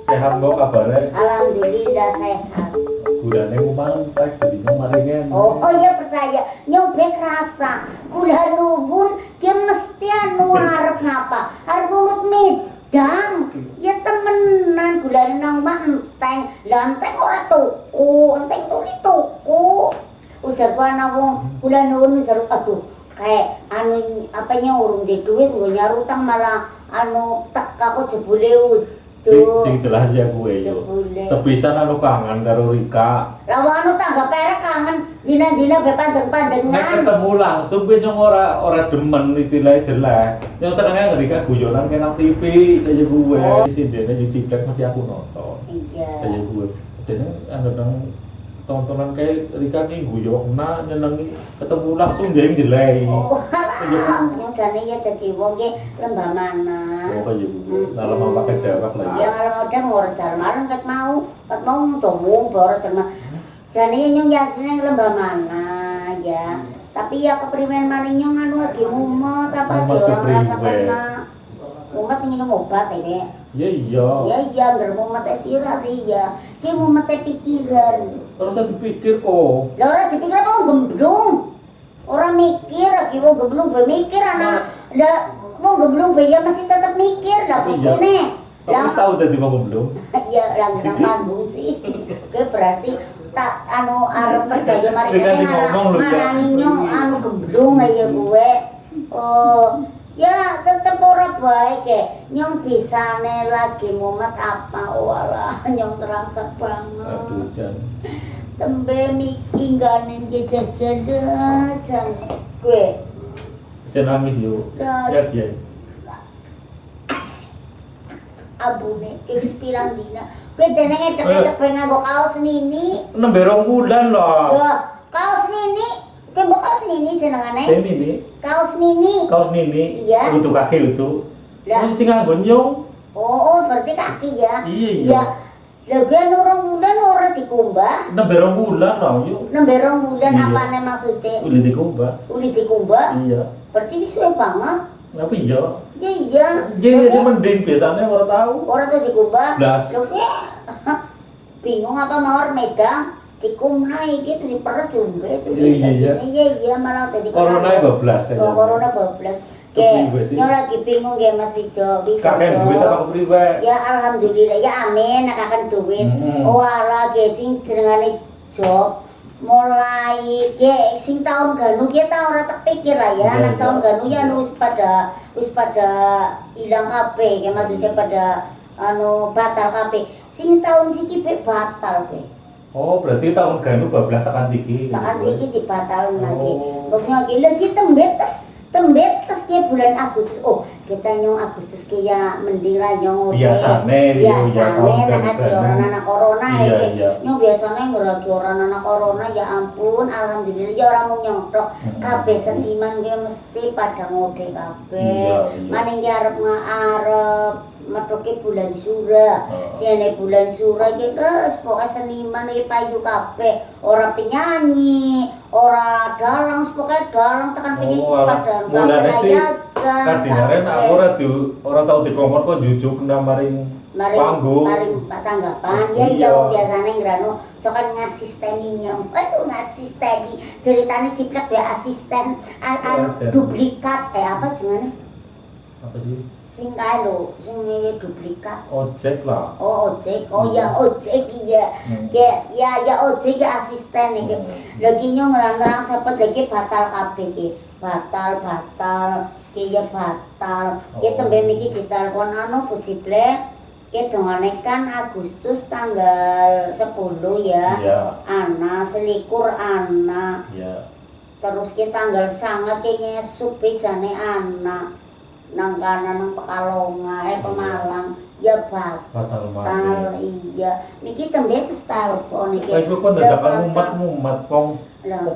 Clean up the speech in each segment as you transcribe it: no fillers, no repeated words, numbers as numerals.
Sehat mbok kabare? Alhamdulillah sehat. Gulane ku mantek dadi maringen. Oh iya percaya. Nyobek rasa. Gula nuwun dia mesti anu arep ngapa? Arep nunut medang. Ya temenan gulane nang mak enteng. Lah enteng ora tuku, enteng tuli tuku. Ujarku ana wong gula nuwun ujar aduh kayak anu apanya urung di duit nggo nyaru utang malah anu tak kok jebule utuh. Sing jelas ya kuwe yo. Sepisan anu kangen karo Rika. Lah anu tangga perek kangen dina-dina be pandeng-pandengan. Nek ketemu langsung kuwi nyong ora demen istilahe jelek. Nyong tenenge Rika guyonan kenang TV kaya kuwe. Sindene nyuci plek mesti aku nonton. Iya. Kaya kuwe. Dene anu nang tontonan kayak Rika ki guyokna nyenengi ketemu langsung dia jelek. Oh, yang jane ya dadi wong ki lembah mana. Oh kaya kuwe. Dalam apa pakai jarak lagi. Ya kalau udah ngor dalmaran ket mau ngomong boro dalma. Jane nyong yasine lembah mana ya. Tapi ya keprimen maring nyong anu lagi mumet apa di orang rasa kena. Mumet minum obat ya. Ya iya. Ya iya ngger mumet sira sih ya. Ki mumet pikiran. Terus saya dipikir kok. Lah ora dipikir apa gemblung. Ora mikir lagi wong gemblung be mikir anak. Lah wong gemblung be ya masih tetap mikir lah bukine. Kamu tahu tadi mau gemblung? Ya lang nang panggung sih. Oke berarti tak anu arep berdaya mari ngarani nyong anu gemblung aja gue. Oh ya tetep ora baik nyong bisane lagi mumet apa walah nyong terasa banget. Aduh jan. Tembe miki ganen ge jajan jan gue. Jan nangis yo. Ya ya. Abune wis pirang dina. Kowe dene ngedek-ngedek nganggo kaos nini. Nembe 2 bulan loh. Lah, kaos nini. Kowe mbok kaos nini jenengane? Nini. Kaos nini. Kaos nini. Iya. Lutu kaki lutu. Lah, sing nganggo nyong. Oh, berarti kaki ya. Iya. Lah gue nurung bulan ora dikumbah. Nembe 2 bulan loh yo. Nembe 2 bulan apane maksudnya? Uli dikumbah. Uli dikumbah? Iya. Berarti wis suwe banget. Apa iya? Ya iya. Jadi sih mending biasanya ora tahu. Ora tuh dikumbah. Blas. Lho bingung apa mawar medang dikumna iki diperes jumbe itu. Iya malah tadi corona bablas kayaknya. Corona bablas. Nyong lagi bingung ge Mas Wido. Kakek duit apa priwe? Ya alhamdulillah ya amin akan duit. Oh ala ge sing jenengane job mulai ge sing tahun ganu ki ta ora tak pikir lah ya anak tahun ganu ya wis pada ilang kabeh ge maksudnya pada anu batal kabeh sing tahun siki pe batal pe. Oh berarti tahun ganu bablas tekan siki. Tekan siki dibatalin lagi. Pokoknya lagi tembetes ke bulan Agustus. Oh, kita nyong Agustus ke ya mending lah nyong biasane nek orang anak corona nyong biasane ngeragi orang anak corona ya ampun alhamdulillah ya orang mau nyontok kabeh seniman ge mesti pada ngode kabeh. Maning ki arep metuke bulan Sura. Siane bulan Sura ki wis pokoke seniman iki payu kabeh, ora penyanyi, ora dalang, pokoke dalang tekan penyanyi padahal kabeh. Kadinaren aku ora tau dikongkon kok jujuk nang maring panggung. Maring tanggapan. Ya iya biasane ngrano cokan ngasisteni nyong. Aduh ngasisteni. Ceritane ciplek ya asisten anu duplikat apa jenenge? Apa sih? Sing kae lho, sing duplikat. Ojek lah. Oh, ojek. Oh ya ojek iya. Ya ojek ya asisten iki. Lagi nyong ngerang-ngerang sepet lagi batal kabeh iki. Batal. Ki ya batal. Ki tembe miki ditelepon anu Bu Ciplek. Ki dongane kan Agustus tanggal 10 ya. Iya. Ana selikur ana. Iya. Terus ki tanggal 9 ki ngesuk bejane anak. Nang kanan nang Pekalongan Pemalang ya batal iya niki tembe terus telepon iki lha kok dadakan mumet wong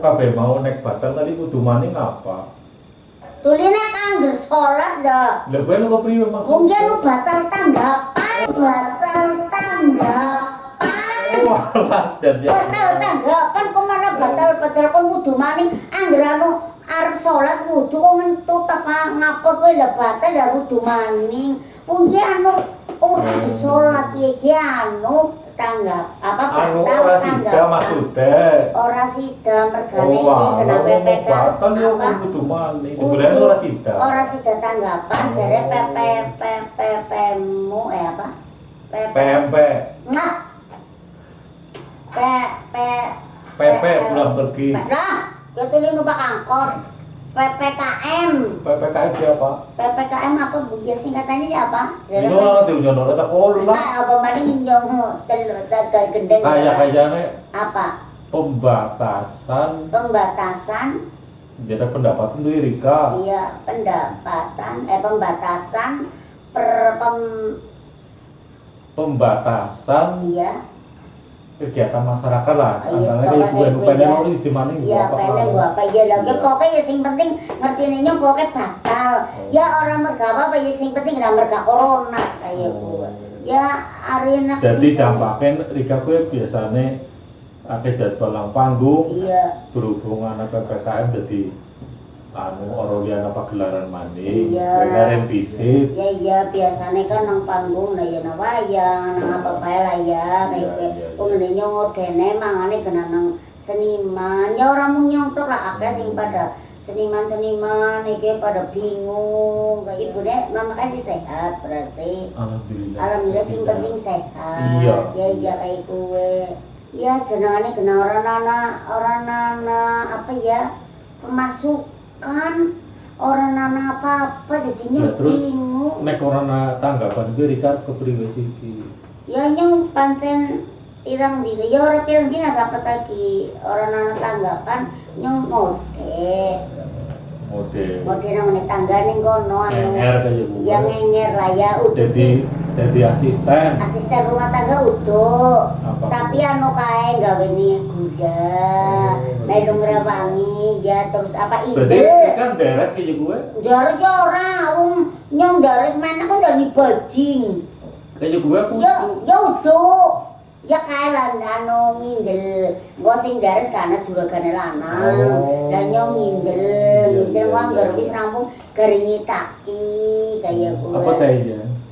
kabeh mau nek batal tadi kudu maning apa tuline kanggo salat lho lha kowe nopo priwe maksud wong ki batal tanggapan batal tanggapan kok malah batal kon kudu maning anggere anu arep salat wudu kok ngentut apa ngapa kowe lha batal lha wudu maning. Wong ki anu kudu sholat iki anu tanggap apa Anu batal ora sida tanggapan. maksude. Ora sida mergane iki kena PPK Batal yo apa? kudu mani. Kuburan ora sida. Ora sida tanggapan jare PPPPmu apa? PMP. Nah. PP pulang pergi. Lah, ya tuh numpak angkot. PPKM. PPKM siapa? PPKM apa Bu? Ya singkatannya siapa? Ini orang tuh jono rasa sekolah lah. Nah, apa maning nyong tegal gendeng. Kayaknya apa? pembatasan jadi pendapatan tuh Rika. Iya, pembatasan Pembatasan iya. kegiatan masyarakat lah. Iya, Antara pokoknya ibu-ibu ya. ini di mana Iya, pene gua apa ya lagi pokoknya ya sing penting ngertine nyong pokoknya batal. Ya orang merga apa ya sing penting ora merga corona kayak gua. Ya arena Jadi dampaknya Rika gue biasanya akeh jadwal lang panggung iya. berhubungan PPKM jadi anu oroliana pagelaran mani Iya. kemarin visit Ya iya biasanya kan nang panggung nah ya nang wayang nang apa bae lah ya kayak Iya, gue. iya, iya. Pengen nyongodene mangane kena nang seniman. Ya orang mau nyontok lah akeh sing pada seniman-seniman iki pada bingung kayak ibune mama kasih sehat berarti. Alhamdulillah sing penting sehat. Iya. Ya iya kayak gue. Ya jenengane kena orang nana apa ya pemasukan orang nana apa jadinya Ya, terus bingung. nek corona tanggapan gue Rika kepriwe siki Ya nyong pancen pirang dina ya ora pirang dina sampai lagi orang nana tanggapan nyong mode nang tangga ning kono anu. ngenger kayak gue Ya ngenger lah ya udah sih. jadi asisten Rumah tangga utuh. Apa? Tapi anu kae gaweni gula, melu ngrewangi ya terus apa berarti ide. kan beres kayak gue Dares ya ora, nyong dares mana kan dari bajing. kayak gue Ya utuh. Ya kae lan anu ngindel. Engko sing dares kana juragane lanang. Lah nyong ngindel wong anggar wis rampung garingi taki kaya gue. apa teh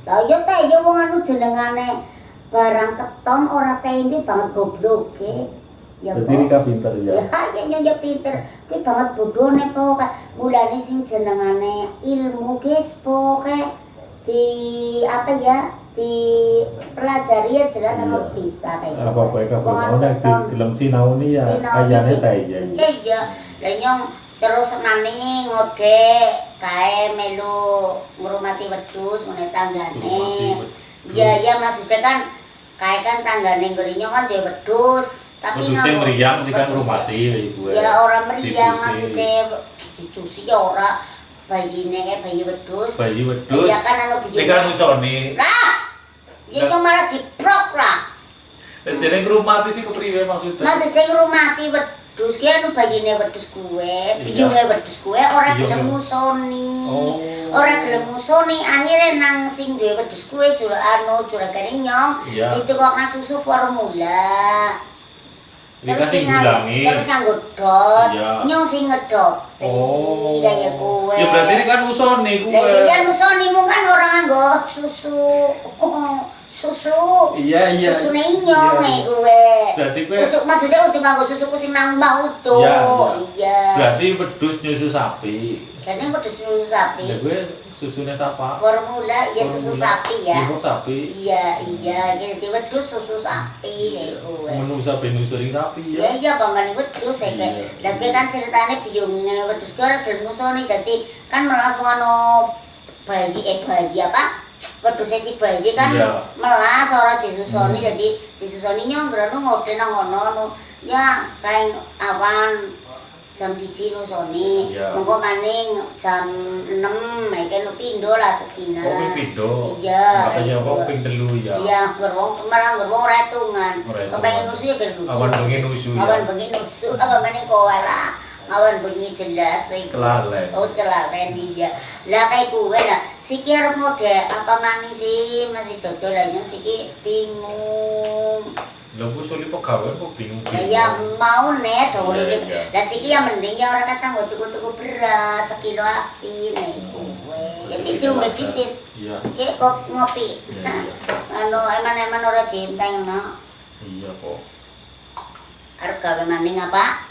Lah ya teh ya wong anu jenengane barang keton ora teh ini banget gobloke. Ya berarti Rika pinter ya ya nyonya pinter. Kuwi banget bodone pokoke. Mulane sing jenengane ilmu guys pokoke di apa ya di pelajari ya jelas sama bisa kayak gitu. apa baik Wong anu apa keton. di film sinau nih ya Sinau ayane iki. teh ya Iya, lah nyong terus maning ngode kae melu ngurmati wedhus ngene tanggane. Iya, iya maksudnya kan kae kan tanggane ngrinya kan dhewe wedhus, tapi Wedhuse mriyang di kan wedhus rumati ibu ya ora mriyang Dicuci. maksudnya dicuci ya ora bayine kayak bayi wedhus. bayi wedhus Iya kan anu biyu. Rika nusoni Lah, ya nyong malah diprok lah. jadi ngrumati sih kepriwe maksudnya Maksudnya ngrumati wedhus ki anu bayine wedhus kuwe, biyunge wedhus kuwe ora gelem musoni. Ora gelem musoni, akhire nang sing duwe wedhus kuwe juragane nyong, Iya. ditukokna susu formula. Rika sing diulangi terus nganggo dot, Iya. nyong sing ngedot. Kaya kuwe. ya berarti Rika nusoni kuwe Lah iya nusoni mung kan ora nganggo susu. iya Susune nyong Iya. kuwe. berarti kuwe Maksudnya udah nganggo susu kucing nang mbah utuh. Iya, Iya. berarti wedhus nyusu sapi Karena wedhus susu sapi. ya gue susunya sapa Formula iya susu sapi ya. Ibu sapi Iya, jadi wedhus susu sapi kayak gue. menu sapi nusuri sapi Iya ya iya pamane wedhus ya kayak. Iya. Lagi kan ceritane biyunge wedhus gue ora gelem musoni dadi kan melas ngono bayi apa? Wedhus si bayi kan Iya. melas ora disusoni dadi disusoni nyong grono ngode nang ngono ya kayak awan jam 1 nusoni, Iya. mengko maning jam 6 iki nu pindho lah sedina. oh ping pindo Iya. katanya kok ping telu ya Iya, gerwong malah gerwong retungan. Retungan. Kepengen nusu ya gerwong. awan bengi nusu ya Awan bengi nusu, apa maning kowe lah. Awan bengi jelas iku. Kelalen. Oh, kelalen iya. Lah kayak kowe lah, siki arep mode apa maning sih masih dodol lah nyong siki bingung. lha ku suli pegawai kok bingung Lah ya mau nih dong Iya, udah. iya. Lah siki ya mending ya orang kata tuku beras sekilo asin nih kowe. Ya Iki diombe dhisit. Iya. Ki kok ngopi. Iya, iya. Anu eman-eman ora dienteng no. Iya kok. Arep gawe maning apa?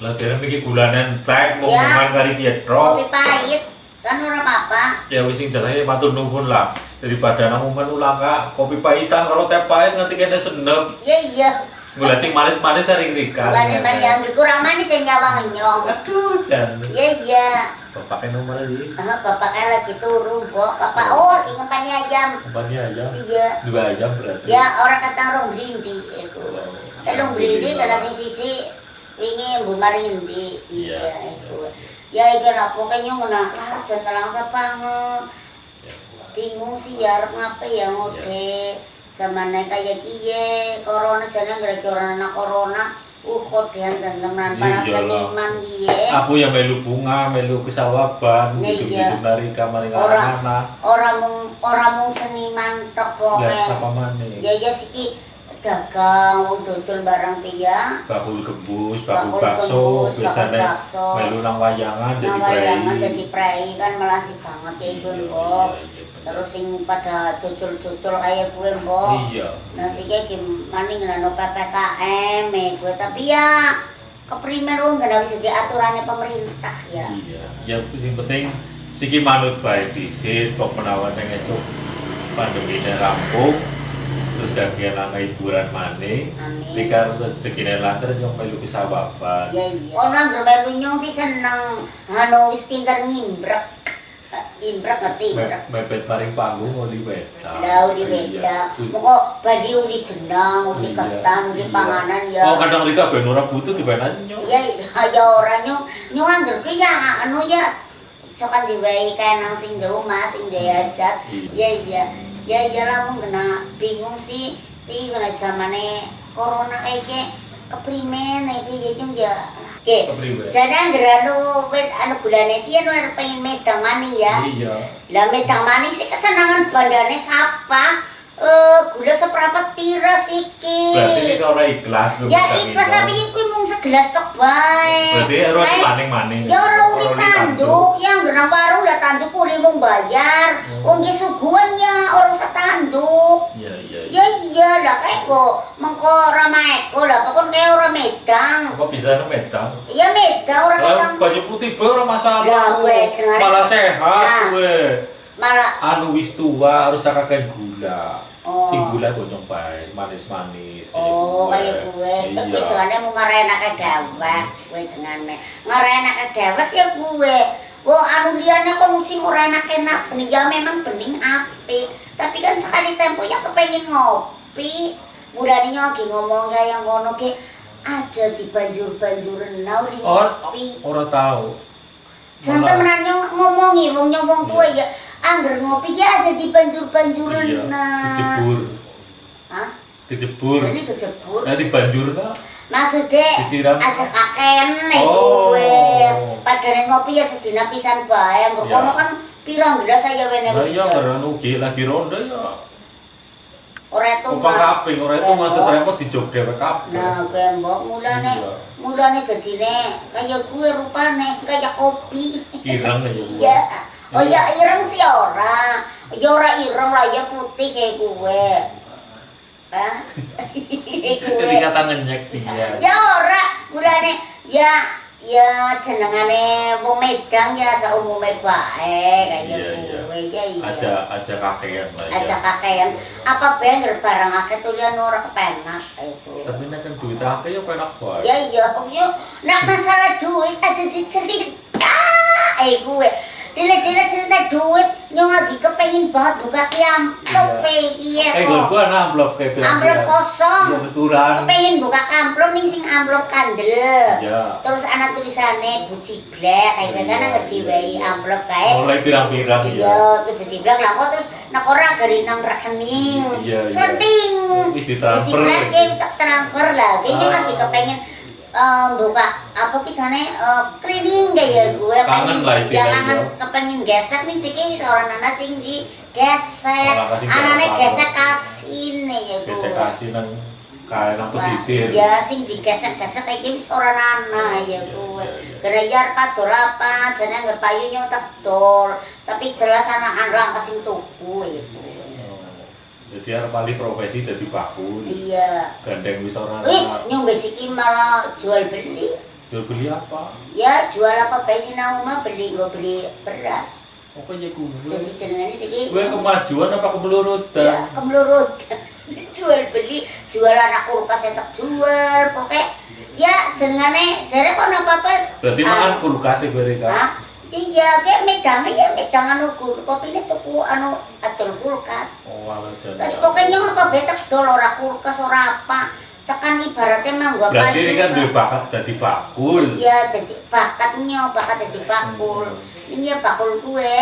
Lah jare iki gulane entek mau Ya. mangan kari pietro. Kopi pahit. Kan ora apa-apa. Ya wis sing jalane matur nuwun lah. Daripada nang momen ulang kak kopi pahitan kalau teh pahit nanti kene senep. Iya. Gula cing manis-manis sering rikan. Bani-bani yang kurang manis yang nyawang nyong. Aduh, jan. Iya. Bapaknya nomor lagi. Bapaknya lagi turun, Bok. Bapak, oh, di ngepani ayam. Umpannya ayam. Iya. 2 ayam berarti. Ya, orang kata rong blindi iku. Rong blindi kana sing siji wingi mbok mari ngendi. Iya, iku. Ya iki lha pokoknya ngono lah jan langsa banget. Bingung sih ya arep ngape ya ngode. Zamane kaya kiye, corona jane gara-gara ana corona. Kodean teman para seniman kiye. Aku yang melu bunga, melu kesawaban, hidup-hidup dari kamar anak-anak. Orang mung seniman tok pokoke. Lihat sama mana? Ya ya siki dagang dodol barang piye. Bakul gembus, bakul bakso, biasanya melu nang wayangan jadi prei kan melasi banget ya iku, Mbok. Terus sing pada dodol-dodol kaya gue, Mbok. Iya. Nah siki iki maning nano PPKM gue tapi ya keprimer wong gak bisa diaturane pemerintah ya. Iya. Ya sing penting siki manut bae disit kok menawa nang esuk pandemine rampung. Terus gagian ana hiburan maneh. Dikar rezekine lantar yo melu kesawaban. Iya iya. Ono anggere melu nyong sih seneng anu wis pinter ngimbrek. Imbrek ngerti imbrek. Mepet paring panggung uli wedak. Lah uli wedak. Moko badi uli jenang, uli ketan, uli panganan ya. Oh kadang Rika ben ora butuh dibenan nyong. Iya ya ora nyong anggere ki ya anu ya cokan diwehi kae nang sing ndek omah sing diajak. Iya iya. Ya ya lah kena bingung sih kena zamane corona kayak keprimen iki ya nyong ya. Oke. Jadi anggere anu bulane sih anu pengen medang maning ya. Iya. Lah medang maning sih kesenangan bandane sapa? Gula seprapat pira siki. Berarti nek ora ikhlas lho. Ya ikhlas tapi iki mung segelas tok bae. Berarti ora maning-maning. Ya ora uli tanduk, ya anggere warung lah tanduk uli mung bayar. Wong ki suguhan ya ora usah tanduk. Iya iya. Ya iya lah kae kok mengko ora maeko lah pokon kae ora medang. Kok bisa medang? Iya medang ora ketang. Baju putih bae ora masalah. Lah kowe jenenge malah sehat kowe. Malah anu wis tua harus kakek gula. Sing gula bonyong bae, manis-manis. Oh, kaya gue. Kowe jengane mung ngarenake dhewek, kowe jengane. Ngarenake dhewek ya gue. Wong anu liyane kon sing ora enak-enak, bening ya memang bening apik. Tapi kan sekali tempo ya kepengin ngopi. Mulane lagi ngomong kaya ngono ki aja dibanjur-banjuren nauli ngopi. Ora tahu. Jangan temenan ngomongi wong nyomong tuwa ya. Angger ngopi ki aja dibanjur-banjuren. Dijebur. Hah? Dijebur. Ini kejebur. Nanti banjur ta? Maksudnya aja kaken gue. Padahal ngopi ya sedina pisan bae. Angger kono kan pirang gelas saya wene wis. Lah iya ngeran ugi lagi ronda ya. Ora itu kaping, ora itu maksud repot dijog dhewe kabeh. Nah, gembok mulane dadine kaya gue rupane kaya kopi. Ireng ya. Iya. Oh ya ireng sih ora. Ya ora ireng lah ya putih kayak gue. Hah? Jadi kata ngenyek dia. Ya ora, mulane ya jenengane wong Medang ya saumume bae kaya gue ya iya. Aja kakean lah ya. Aja kakean. Apa bae barang akeh tulian ora kepenak itu. Tapi nek kan duit akeh ya penak bae. Ya iya, yo nek masalah duit aja dicerita. Gue Dile-dile cerita duit, nyong lagi kepengin banget buka amplop iya kok. Gua amplop kayak amplop kosong. Iya betulan. Kepengin buka amplop ning sing amplop kandel. Iya. Terus ana tulisane buciblek kayak kan ngerti wae amplop kae. Mulai pirang-pirang ya. Iya, terus buciblek lah kok terus nek ora gari nang rekening. Iya. Klenting. Wis ditransfer. Buciblek bisa transfer lah. Kayaknya lagi kepengin buka apa ki jane cleaning gaya gue kangen lah ya kangen kepengin gesek nih sih wis ora ana sing di gesek anane gesek kasine ya gue gesek kasih nang kae nang pesisir. Iya, sing digesek-gesek iki wis ora ana ya kuwe. Gerayar padol apa, jane anggar payu nyotek dol, tapi jelas anak rangka sing tuku ya kuwe. Jadi arep alih profesi dadi bakul. Iya. Gandeng wis ora Wih, ana. nyong wis iki malah jual beli. Jual beli apa? Ya, jual apa bae sinau mah beli beras. Apa ya kuwe? Jadi jenenge siki. Kuwe kemajuan apa kemelurutan? Ya, kemelurut. Jual beli, jual anak kulkas entek jual, pokoknya ya jenengane jare kok apa-apa. Berarti makan kulkas e kowe Hah? Iya, kayak medang anu kopine tuku anu adol kulkas. Oh, ala jan. Terus pokoknya apa betek dol ora kulkas ora apa. Tekan ibaratnya manggo Berarti ini kan duwe bakat dadi bakul. Iya, dadi bakat dadi bakul. Ini ya bakul gue,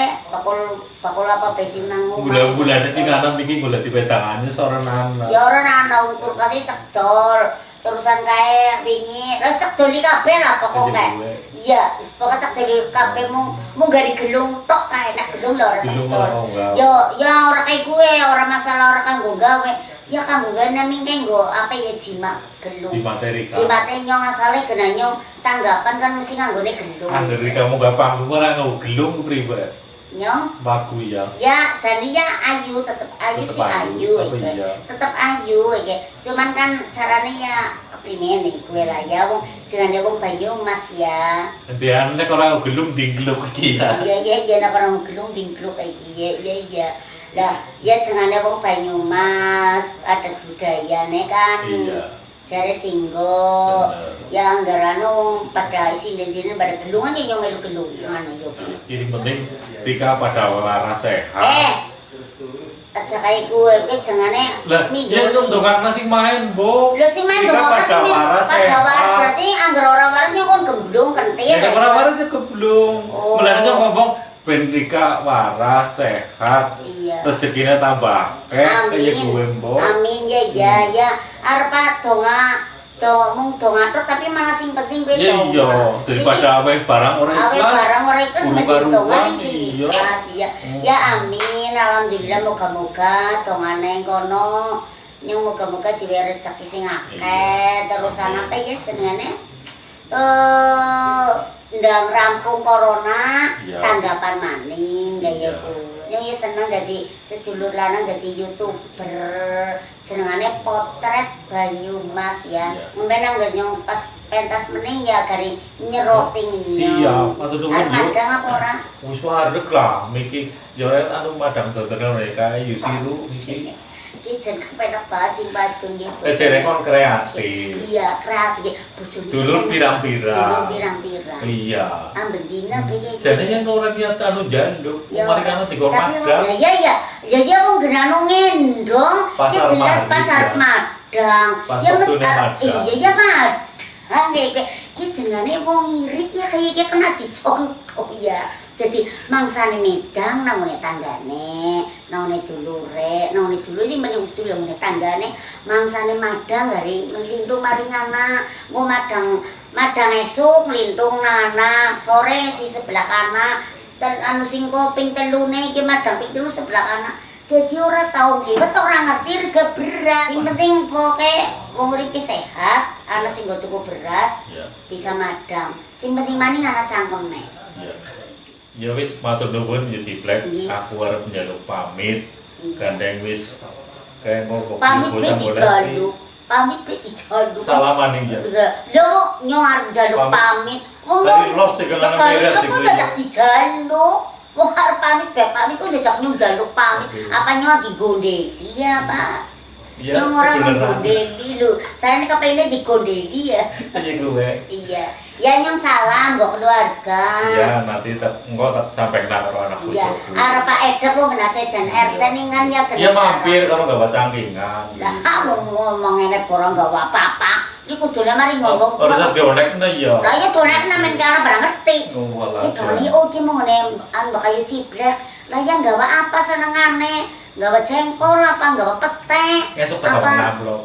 bakul apa besi nang omah. Bulan-bulan sing kanan iki golek dipetangane ora ana. Ya ora ana kulkase cedol. Terusan kae wingi, terus tak doli kabeh lah pokoke. Iya, wis pokoke tak doli kabeh mung gari gelung tok kae, nek gelung lho ora cedol. Ya ora kae gue, ora masalah ora kanggo gawe. Ya kanggo gawe naming kanggo apa ya jimat gelung. Jimateri. Jimate nyong asale kena nyong tanggapan kan mesti nganggone gelung. Angger kamu gak panggung ora nggo gelung priwe. Nyong Bagu ya. ya jadi ya ayu tetep ayu Tetep sih ayu ayu, iki. iya. Tetep ayu iki. Cuman kan carane ya keprimen iki kowe lah ya wong jenenge wong Banyumas ya. Endian nek ora gelung dinggluk iki ya. Iya nek orang gelung dingkluk iki. Iya. Lah ya jenenge wong Banyumas adat budayane kan. Iya. Jare tinggo. Bener. Ya anggaran wong pada isi-isine pada gelungan ya nyong gelung ngono yo. Ini penting Rika pada waras sehat. Aja kayak gue jengane Lah, ya itu dongak nasi main, Bu. Lho sing main Rika dong pada waras pada waras sehat. berarti anggar ora waras nyong kon gemblung kentir. Ya ora waras ya keblung. Oh. Mulane ngomong ben Rika waras sehat. Iya. Rezekine tambah. Kaya gue, Bu. Amin ya. Arep mung dongatur tapi malah sing penting kowe Ya iya, daripada awe barang ora awe ikhlas. barang ora ikhlas mending Karuan, dongan sing iya. ikhlas ya. Ya amin, alhamdulillah moga-moga dongane kono nyong moga-moga diwe rezeki sing akeh terus apa ya jenengane ndang rampung corona Iya. tanggapan maning kaya Iya. ku. Nyong ya seneng dadi sedulur lanang dadi YouTuber. Jenengane Potret Banyumas ya. Iya. Mben anggar nyong pas pentas meneng ya gari nyeroting Siap, matur nuwun yo. Padang apa ora? Wis wareg lah, miki yo anu madang dodoran mereka Yusiru iki. Iki jen kepenak banget sing padun nggih. Ejere kon kreatif. Iya, kreatif. Bojone Dulur pirang-pirang. Dulur pirang-pirang. Iya. Amben dina iki. Jadinya ora niat anu janduk, Ya, mari kana digo tapi magang. ya wong genano ngendong ya Pasar jelas Madang, pasar ya. Madang Pas ya waktune Madang. iya ya Madang iki jenenge wong ngirit ya kayak kena dicontoh ya jadi mangsane medang nangone tanggane nangone dulure sing meneng dulure nangone tanggane mangsane Madang hari nglindung maring anak mau Madang esuk nglindung anak sore si sebelah kanan anu sing koping telune iki Madang ping telu sebelah kanan. Dadi ora tau liwet ora ngerti rega beras. Sing penting pokoke wong urip sehat, ana sing nggo tuku beras, Iya. bisa Madang. Sing penting maning ana cangkeme. Iya. Ya wis matur nuwun ya Ciplek, Iya. aku arep njaluk pamit. Iya. Gandeng wis kayak mau Pamit pe dijaluk. Pamit pe dijaluk. Salaman iki ya. Lho nyong arep njaluk pamit. Wong Dari los sing kelangan beres Terus kok iki. dadak dijaluk. Wong arep pamit be pamit kok dadak nyong njaluk pamit. Apa nyong digondeli ya, Pak? Iya, Yang orang beneran. menggondeli lu, caranya kepengennya digondeli ya. Iya gue. Iya, ya nyong salam buat keluarga. Iya, nanti engko tak sampai kena karo anak Iya, bojoku. arep Pak Edek kok kena sejen RT ningan ya kena. Iya mampir karo gawa cangkingan. Lah kamu ngomong ngene porong gak apa-apa. Iki kudune mari ngomong. Ora dionek ya. Lah ya dolek nemen karena barang ngerti. Ngono Iki doni oh ki mau ngene mbak kayu ciblek. Lah yang gawa apa senengane? Gawa jengkol apa gawa pete? Esuk tak gawa amplop.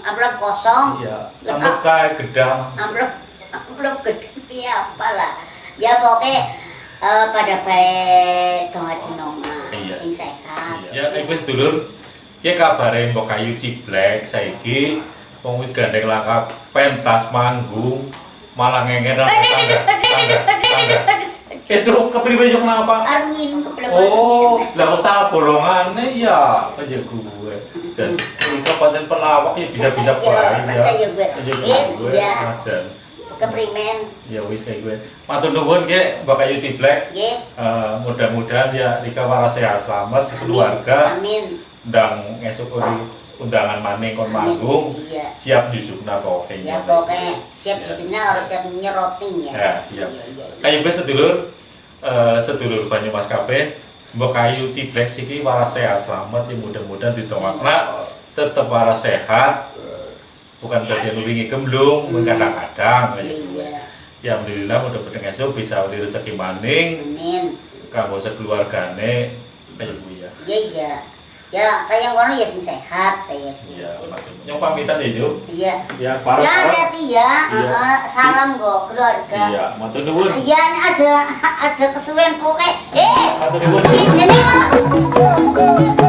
Amplop kosong. Iya, amplop kae gedang. Amplop gede siapa lah. Ya pokoknya pada baik dong aja noma, Iya. sing sehat. Ya, wis dulur. Ki kabare Mbok Kayu Ciblek saiki Wong wis gandeng langkah pentas manggung malah ngengen itu kepriwe yo kenapa? Angin keplepasan. Oh, lah kok salah bolongane ya aja gue. Dan itu pancen pelawak ya bisa-bisa bae ya. Aja gue. Iya. Aja. Keprimen. Ya wis kayak gue. Matur nuwun nggih Mbak Kayu Ciblek. Nggih. Mudah-mudahan ya Rika waras sehat selamat sekeluarga. Amin. Ndang esuk undangan maning kon manggung. Iya. Siap jujukna pokoke. Ya pokoknya siap jujurnya harus siap nyeroting ya. Ya, siap. Iya. Kayu wis sedulur Banyumas kabeh, Mbok Kayu Ciblek iki waras sehat selamat ya mudah-mudahan ditongakna tetep waras sehat. Bukan bagian wingi gemblung, kadang-kadang kayak gitu. Iya. Ya alhamdulillah mudah-mudahan esuk bisa uli rezeki maning Amin. kanggo sekeluargane kayak gitu ya. Iya iya. Ya kayak ngono ya sing sehat kayak. Iya, yang pamitan ya, Juk. Iya. Ya, para. Ya hati ya. Iya. Salam go keluarga. Iya, matur nuwun. Iya ini aja kesuwen poke. Matur nuwun. Jenenge